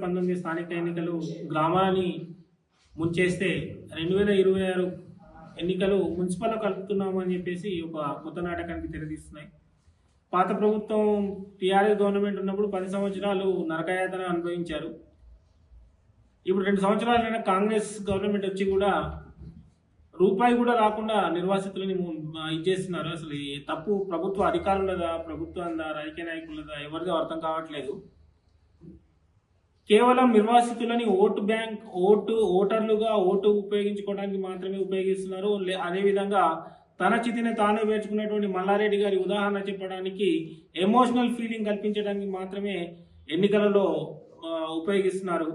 2019 స్థానిక ఎన్నికలు గ్రామాలని ముంచేస్తే 2026 ఎన్నికలు మున్సిపల్లో కలుపుతున్నాము అని చెప్పేసి ఒక కొత్త నాటకానికి తెరదీస్తున్నాయి. పాత ప్రభుత్వం టీఆర్ఎస్ గవర్నమెంట్ ఉన్నప్పుడు 10 సంవత్సరాలు నరకయాతన అనుభవించారు. ఇప్పుడు 2 సంవత్సరాలైనా కాంగ్రెస్ గవర్నమెంట్ వచ్చి కూడా రూపాయి కూడా రాకుండా నిర్వాసితులని ఇచ్చేస్తున్నారు. అసలు ఈ తప్పు ప్రభుత్వ అధికారులదా, ప్రభుత్వందా, రాజకీయ నాయకులదా, ఎవరిదో అర్థం కావట్లేదు. కేవలం నిర్వాసితులని ఓటు బ్యాంక్, ఓటర్లుగా ఓటు ఉపయోగించుకోవడానికి మాత్రమే ఉపయోగిస్తున్నారు. అదేవిధంగా తన చితిని తానే వేర్చుకున్నటువంటి మల్లారెడ్డి గారి ఉదాహరణ చెప్పడానికి, ఎమోషనల్ ఫీలింగ్ కల్పించడానికి మాత్రమే ఎన్నికలలో ఉపయోగిస్తున్నారు.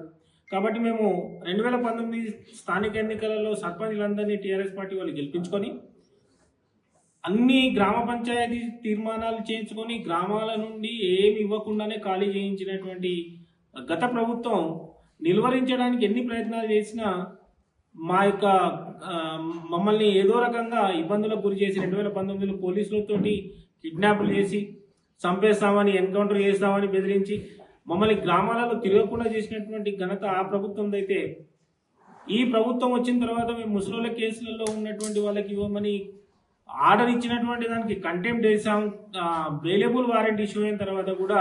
కాబట్టి మేము 2019 స్థానిక ఎన్నికలలో సర్పంచ్లందరినీ టీఆర్ఎస్ పార్టీ వాళ్ళు గెలిపించుకొని అన్ని గ్రామ పంచాయతీ తీర్మానాలు చేయించుకొని గ్రామాల నుండి ఏమి ఇవ్వకుండానే ఖాళీ చేయించినటువంటి గత ప్రభుత్వం నిలువరించడానికి ఎన్ని ప్రయత్నాలు చేసినా మమ్మల్ని ఏదో రకంగా ఇబ్బందులకు గురి చేసి 2019లో పోలీసులతోటి కిడ్నాప్లు చేసి చంపేస్తామని, ఎన్కౌంటర్ చేస్తామని బెదిరించి మమ్మల్ని గ్రామాలలో తిరగకుండా చేసినటువంటి ఘనత ఆ ప్రభుత్వంది. అయితే ఈ ప్రభుత్వం వచ్చిన తర్వాత మేము ముసలోళ్ళ కేసులలో ఉన్నటువంటి వాళ్ళకి ఇవ్వమని ఆర్డర్ ఇచ్చినటువంటి దానికి కంటెంప్ట్ చేసాం. బెయిలబుల్ వారెంట్ ఇష్యూ అయిన తర్వాత కూడా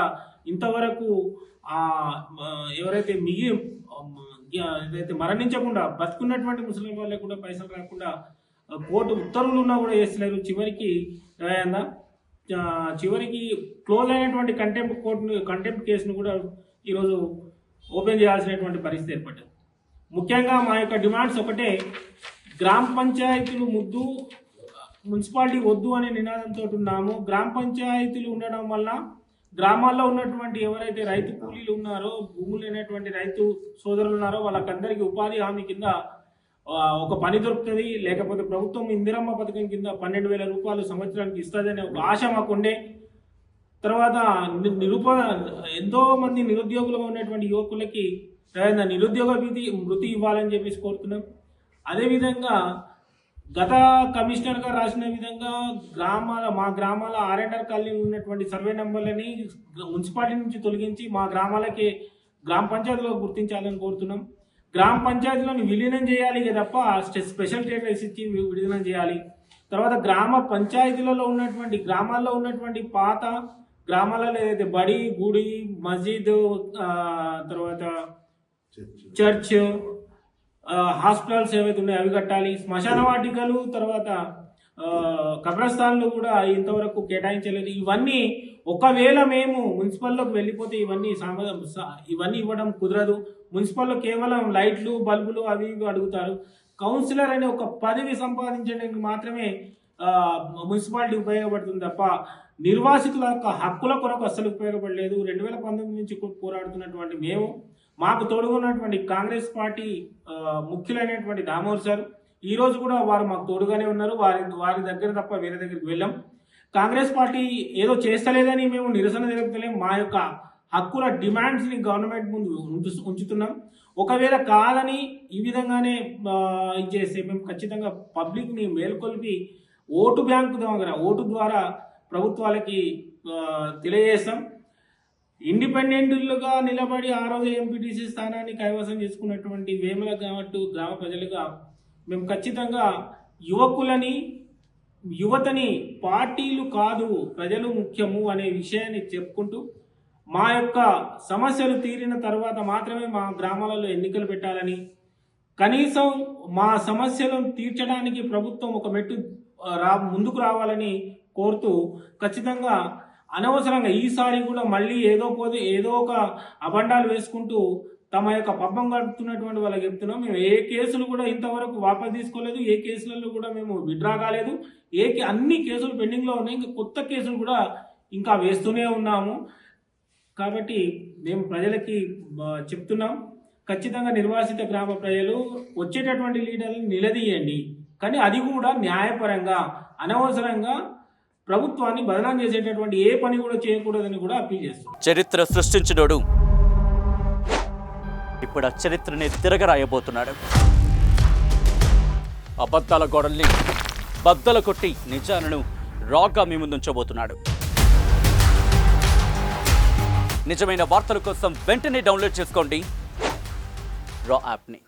ఇంతవరకు ఎవరైతే ఏదైతే మరణించకుండా బతుకున్నటువంటి ముస్లిం వాళ్ళకి కూడా పైసలు రాకుండా కోర్టు ఉత్తర్వులు ఉన్నా కూడా చేస్తున్నారు. చివరికి క్లోజ్ అయినటువంటి కంటెంప్ట్ కేసును కూడా ఈరోజు ఓపెన్ చేయాల్సినటువంటి పరిస్థితి ఏర్పడ్డది. ముఖ్యంగా మా యొక్క డిమాండ్స్ ఒకటే, గ్రామ పంచాయతీలు ముద్దు, మున్సిపాలిటీ వద్దు అనే నినాదంతో ఉన్నాము. గ్రామ పంచాయతీలు ఉండడం వల్ల గ్రామాల్లో ఉన్నటువంటి ఎవరైతే రైతు కూలీలు ఉన్నారో, భూములు లేనటువంటి రైతు సోదరులు ఉన్నారో వాళ్ళకందరికీ ఉపాధి హామీ కింద ఒక పని దొరుకుతుంది. లేకపోతే ప్రభుత్వం ఇందిరమ్మ పథకం కింద 12,000 రూపాయలు సంవత్సరానికి ఇస్తుందనే ఒక ఆశ మాకుండే. తర్వాత ఎంతో మంది నిరుద్యోగులుగా ఉన్నటువంటి యువకులకి నిరుద్యోగ వృత్తి ఇవ్వాలని చెప్పేసి కోరుతున్నాం. అదేవిధంగా గత కమిషనర్ గారు రాసిన విధంగా మా గ్రామాల ఆర్ఎండ్ఆర్ కాలనీ ఉన్నటువంటి సర్వే నెంబర్లని మున్సిపాలిటీ నుంచి తొలగించి మా గ్రామాలకి గ్రామ పంచాయతీలో గుర్తించాలని కోరుతున్నాం. గ్రామ పంచాయతీలను విలీనం చేయాలి తప్ప స్పెషల్ స్టేటస్ ఇచ్చి విలీనం చేయాలి. తర్వాత గ్రామ పంచాయతీలలో ఉన్నటువంటి గ్రామాల్లో ఉన్నటువంటి పాత గ్రామాలలో ఏదైతే బడి, గుడి, మస్జిద్, తర్వాత చర్చ్, హాస్పిటల్స్ ఏవైతే ఉన్నాయో అవి కట్టాలి. శ్మశాన వాటికలు, తర్వాత కబ్రస్థాన్లు కూడా ఇంతవరకు కేటాయించలేదు. ఇవన్నీ ఒకవేళ మేము మున్సిపల్లోకి వెళ్ళిపోతే ఇవన్నీ ఇవ్వడం కుదరదు. మున్సిపల్లో కేవలం లైట్లు, బల్బులు అవి ఇవి అడుగుతారు. కౌన్సిలర్ అనే ఒక పదవి సంపాదించడానికి మాత్రమే మున్సిపాలిటీ ఉపయోగపడుతుంది తప్ప నిర్వాసితుల యొక్క హక్కుల కొరకు అస్సలు ఉపయోగపడలేదు. 2019 నుంచి పోరాడుతున్నటువంటి మేము, మాకు తోడుగున్నటువంటి కాంగ్రెస్ పార్టీ ముఖ్యులైనటువంటి దామోదర్ సార్ ఈ రోజు కూడా వారు మాకు తోడుగానే ఉన్నారు. వారి దగ్గర తప్ప వేరే దగ్గరికి వెళ్ళాం. కాంగ్రెస్ పార్టీ ఏదో చేస్తలేదని మేము నిరసన తెలుపుతలేం. మా యొక్క హక్కుల డిమాండ్స్ని గవర్నమెంట్ ముందు ఉంచుతున్నాం. ఒకవేళ కాదని ఈ విధంగానే ఇచ్చేస్తే మేము ఖచ్చితంగా పబ్లిక్ని మేల్కొల్పి ఓటు ద్వారా ప్రభుత్వాలకి తెలియజేస్తాం. ఇండిపెండెంట్లుగా నిలబడి ఆ రోజు ఎంపీటీసీ స్థానాన్ని కైవసం చేసుకున్నటువంటి వేముల గ్రామ ప్రజలుగా మేము ఖచ్చితంగా యువతని పార్టీలు కాదు ప్రజలు ముఖ్యము అనే విషయాన్ని చెప్పుకుంటూ మా యొక్క సమస్యలు తీరిన తర్వాత మాత్రమే మా గ్రామాలలో ఎన్నికలు పెట్టాలని, కనీసం మా సమస్యలను తీర్చడానికి ప్రభుత్వం ఒక మెట్టు ముందుకు రావాలని కోరుతూ ఖచ్చితంగా అనవసరంగా ఈసారి కూడా మళ్ళీ ఏదో ఒక అబండాలు వేసుకుంటూ తమ యొక్క పబ్బం గడుపుతున్నటువంటి వాళ్ళకి చెప్తున్నాం. మేము ఏ కేసులు కూడా ఇంతవరకు వాపసు తీసుకోలేదు. ఏ కేసులలో కూడా మేము విత్డ్రా కాలేదు. అన్ని కేసులు పెండింగ్లో ఉన్నాయి. ఇంకా కొత్త కేసులు కూడా ఇంకా వేస్తూనే ఉన్నాము. కాబట్టి మేము ప్రజలకి చెప్తున్నాం, ఖచ్చితంగా నిర్వాసిత గ్రామ ప్రజలు వచ్చేటటువంటి లీడర్లను నిలదీయండి. కానీ అది కూడా న్యాయపరంగా, అనవసరంగా ప్రభుత్వాన్ని బదనాం చేసేటటువంటి ఏ పని కూడా చేయకూడదని కూడా అప్పీల్ చేస్తున్నాం. చరిత్ర సృష్టించినోడు ఇప్పుడు ఆ చరిత్రని తిరగరాయబోతున్నాడు. అబద్ధాల గోడల్ని బద్దలు కొట్టి నిజాలను రాగా మీ ముందుంచబోతున్నాడు. నిజమైన వార్తల కోసం వెంటనే డౌన్లోడ్ చేసుకోండి రా యాప్ని.